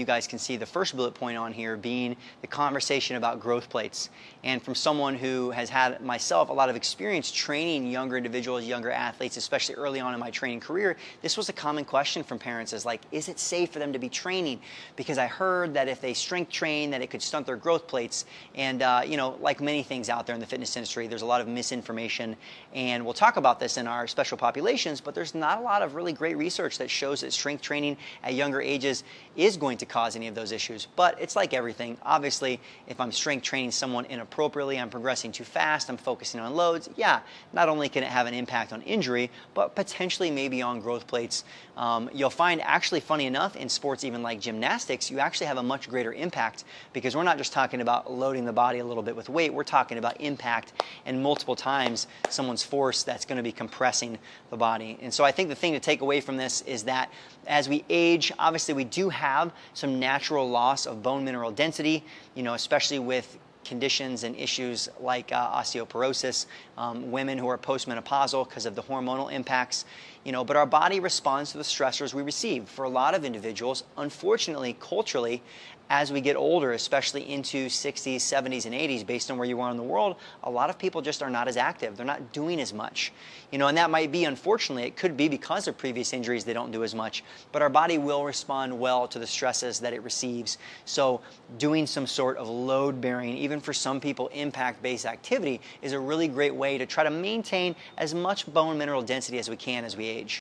You guys can see the first bullet point on here being the conversation about growth plates. And from someone who has had myself a lot of experience training younger individuals, younger athletes, especially early on in my training career, this was a common question from parents is like, is it safe for them to be training? Because I heard that if they strength train that it could stunt their growth plates. And you know, like many things out there in the fitness industry, there's a lot of misinformation. And we'll talk about this in our special populations, but there's not a lot of really great research that shows that strength training at younger ages is going to cause any of those issues. But it's like everything. Obviously, if I'm strength training someone inappropriately, I'm progressing too fast, I'm focusing on loads, yeah, not only can it have an impact on injury, but potentially maybe on growth plates. You'll find actually, funny enough, in sports even like gymnastics, you actually have a much greater impact because we're not just talking about loading the body a little bit with weight, we're talking about impact and multiple times someone's force that's going to be compressing the body. And so I think the thing to take away from this is that as we age, obviously we do have some natural loss of bone mineral density, you know, especially with conditions and issues like osteoporosis, women who are postmenopausal because of the hormonal impacts, you know, but our body responds to the stressors we receive. For a lot of individuals, unfortunately, culturally, as we get older, especially into 60s, 70s, and 80s, based on where you are in the world, a lot of people just are not as active. They're not doing as much. You know, and that might be, unfortunately, it could be because of previous injuries they don't do as much, but our body will respond well to the stresses that it receives. So doing some sort of load-bearing, even for some people, impact-based activity is a really great way to try to maintain as much bone mineral density as we can as we age.